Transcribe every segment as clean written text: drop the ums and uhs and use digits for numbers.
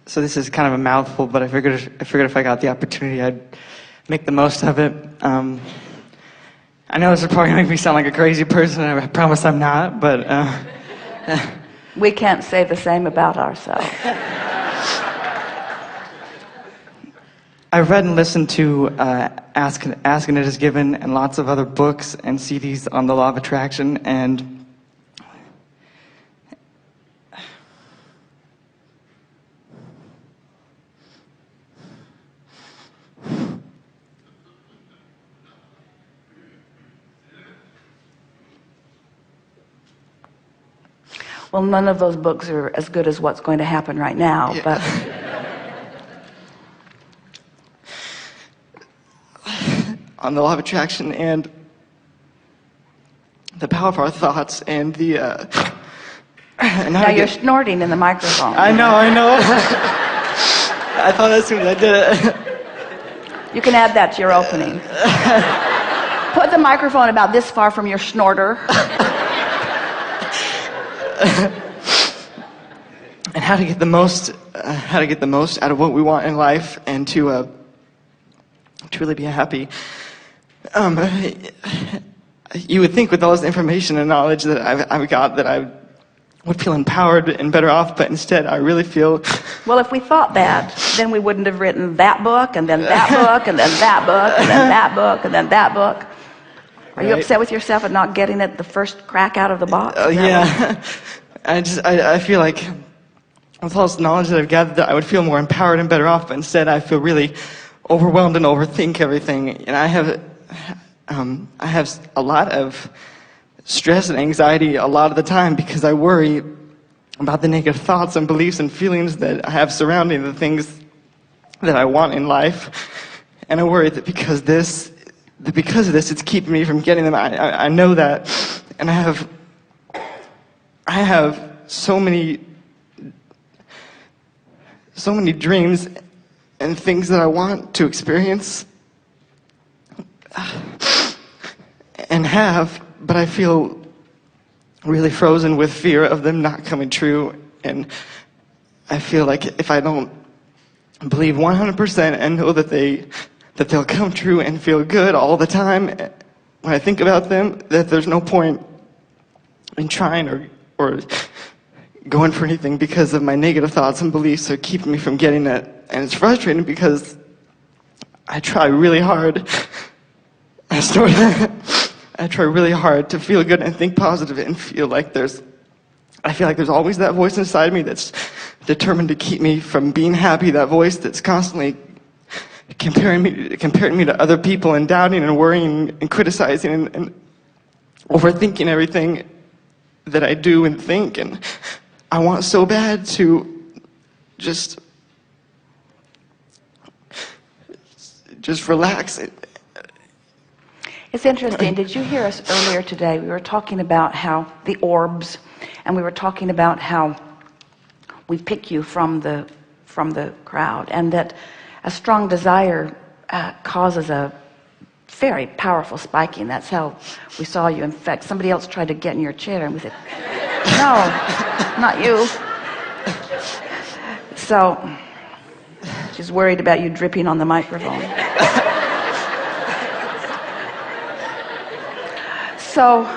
So this is kind of a mouthful, but I figured if I got the opportunity, I'd make the most of it. I know this is probably going to make me sound like a crazy person, and I promise I'm not, but... we can't say the same about ourselves. I've read and listened to Ask and It Is Given and lots of other books and CDs on the law of attraction, and well, none of those books are as good as what's going to happen right now, yeah. But on the law of attraction and the power of our thoughts and the and now you're snorting in the microphone. I know. I thought as soon as I did it. You can add that to your opening. Put the microphone about this far from your snorter. And how to get the most out of what we want in life, and to really be happy. You would think with all this information and knowledge that I've got that I would feel empowered and better off, but instead I really feel... Well, if we thought that, then we wouldn't have written that book, and then that book, and then that book, and then that book, and then that book. Are you upset with yourself at not getting it the first crack out of the box? Yeah. I feel like with all this knowledge that I've gathered, that I would feel more empowered and better off, but instead I feel really overwhelmed and overthink everything. And I have a lot of stress and anxiety a lot of the time because I worry about the negative thoughts and beliefs and feelings that I have surrounding the things that I want in life. And I worry that because of this, it's keeping me from getting them. I know that, and I have so many dreams and things that I want to experience and have, but I feel really frozen with fear of them not coming true. And I feel like if I don't believe 100% and know that they'll come true and feel good all the time when I think about them, that there's no point in trying or going for anything because of my negative thoughts and beliefs are keeping me from getting it. And it's frustrating because I try really hard. I try really hard to feel good and think positive and feel like there's always that voice inside me that's determined to keep me from being happy, that voice that's constantly comparing me to other people and doubting and worrying and criticizing and overthinking everything that I do and think. And I want so bad to just relax. It's interesting. Did you hear us earlier today? We were talking about how the orbs, and we were talking about how we pick you from the crowd, and that a strong desire causes a very powerful spiking. That's how we saw you. In fact, somebody else tried to get in your chair, and we said, "No, not you." So she's worried about you dripping on the microphone. So,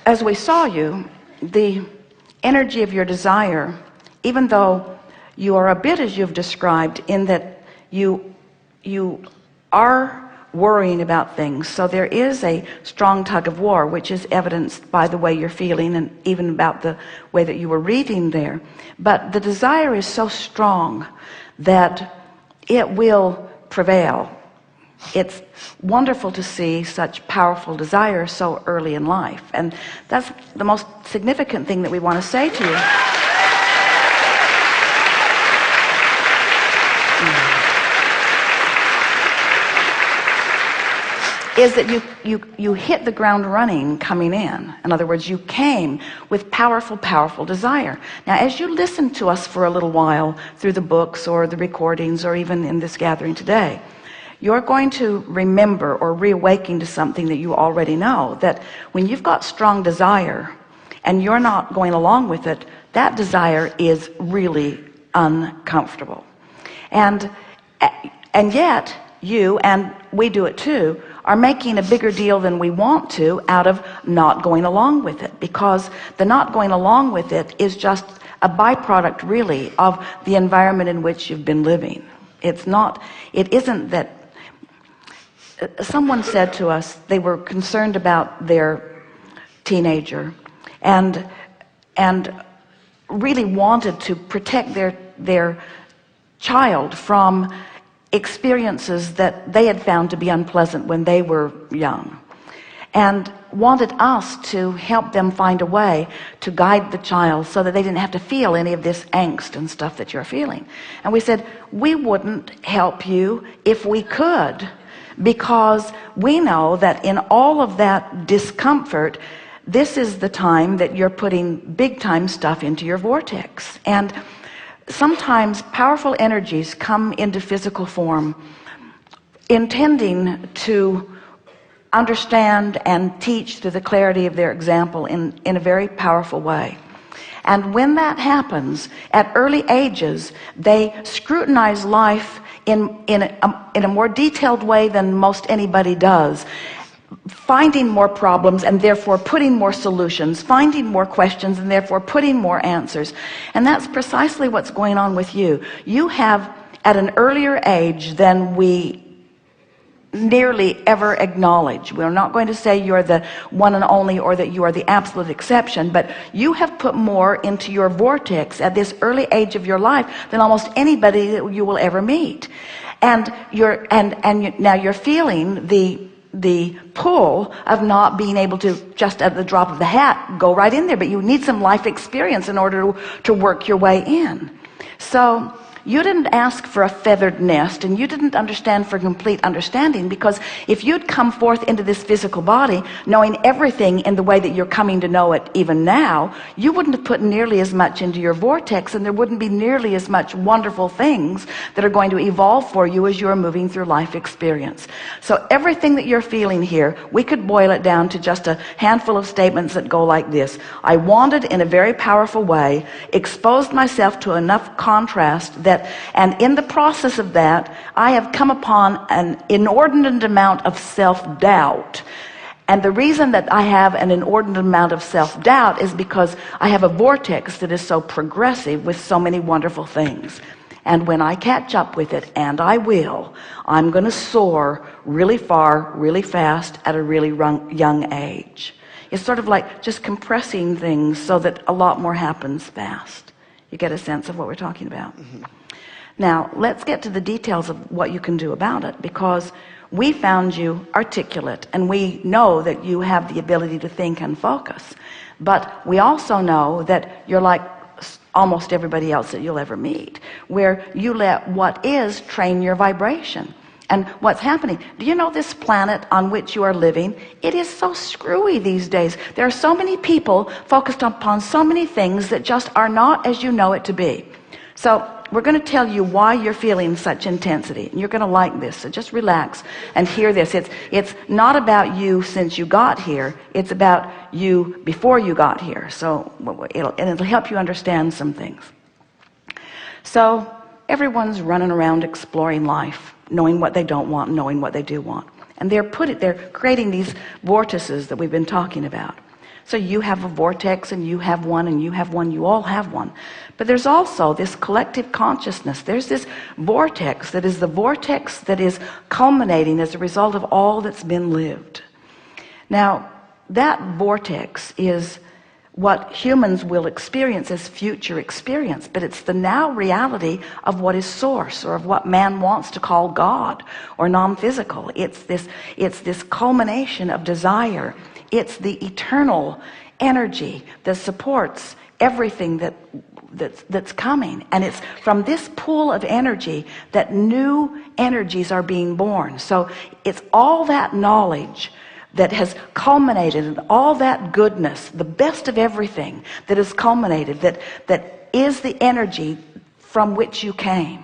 as we saw you, the energy of your desire, even though you are a bit as you've described, in that you are worrying about things, so there is a strong tug of war, which is evidenced by the way you're feeling and even about the way that you were reading there. But the desire is so strong that it will prevail. It's wonderful to see such powerful desire so early in life, and that's the most significant thing that we want to say to you. Is that you hit the ground running coming in. In other words, you came with powerful desire. Now, as you listen to us for a little while through the books or the recordings or even in this gathering today, you're going to remember or reawaken to something that you already know, that when you've got strong desire and you're not going along with it, that desire is really uncomfortable. And yet you, and we do it too, are making a bigger deal than we want to out of not going along with it, because the not going along with it is just a byproduct really of the environment in which you've been living. It isn't that. Someone said to us they were concerned about their teenager and really wanted to protect their child from experiences that they had found to be unpleasant when they were young, and wanted us to help them find a way to guide the child so that they didn't have to feel any of this angst and stuff that you're feeling. And we said, we wouldn't help you if we could, because we know that in all of that discomfort, this is the time that you're putting big time stuff into your vortex. And sometimes powerful energies come into physical form intending to understand and teach through the clarity of their example in a very powerful way. And when that happens at early ages, they scrutinize life in a more detailed way than most anybody does, finding more problems and therefore putting more solutions, finding more questions and therefore putting more answers. And that's precisely what's going on with you. You have, at an earlier age than we nearly ever acknowledge. We're not going to say you're the one and only or that you are the absolute exception, but you have put more into your vortex at this early age of your life than almost anybody that you will ever meet. And now you're feeling the pull of not being able to just at the drop of the hat go right in there, but you need some life experience in order to work your way in. So you didn't ask for a feathered nest, and you didn't understand for complete understanding, because if you'd come forth into this physical body knowing everything in the way that you're coming to know it even now, you wouldn't have put nearly as much into your vortex, and there wouldn't be nearly as much wonderful things that are going to evolve for you as you're moving through life experience. So everything that you're feeling here, we could boil it down to just a handful of statements that go like this: I wanted in a very powerful way, exposed myself to enough contrast that, and in the process of that, I have come upon an inordinate amount of self-doubt. And the reason that I have an inordinate amount of self-doubt is because I have a vortex that is so progressive with so many wonderful things. And when I catch up with it, and I will, I'm going to soar really far, really fast at a really young age. It's sort of like just compressing things so that a lot more happens fast. You get a sense of what we're talking about? Mm-hmm. Now, let's get to the details of what you can do about it, because we found you articulate, and we know that you have the ability to think and focus. But we also know that you're like almost everybody else that you'll ever meet, where you let what is train your vibration. And what's happening, do you know this planet on which you are living, it is so screwy these days. There are so many people focused upon so many things that just are not as you know it to be. So we're going to tell you why you're feeling such intensity, and you're going to like this. So just relax and hear this. It's not about you since you got here. It's about you before you got here. So it'll help you understand some things. So everyone's running around exploring life, knowing what they don't want, knowing what they do want. And they're creating these vortices that we've been talking about. So you have a vortex, and you have one, and you have one, you all have one. But there's also this collective consciousness. There's this vortex that is the vortex that is culminating as a result of all that's been lived. Now, that vortex is what humans will experience as future experience, but it's the now reality of what is source, or of what man wants to call God or non-physical. It's this culmination of desire. It's the eternal energy that supports everything that's coming, and it's from this pool of energy that new energies are being born. So it's all that knowledge that has culminated, and all that goodness, the best of everything that has culminated, that is the energy from which you came.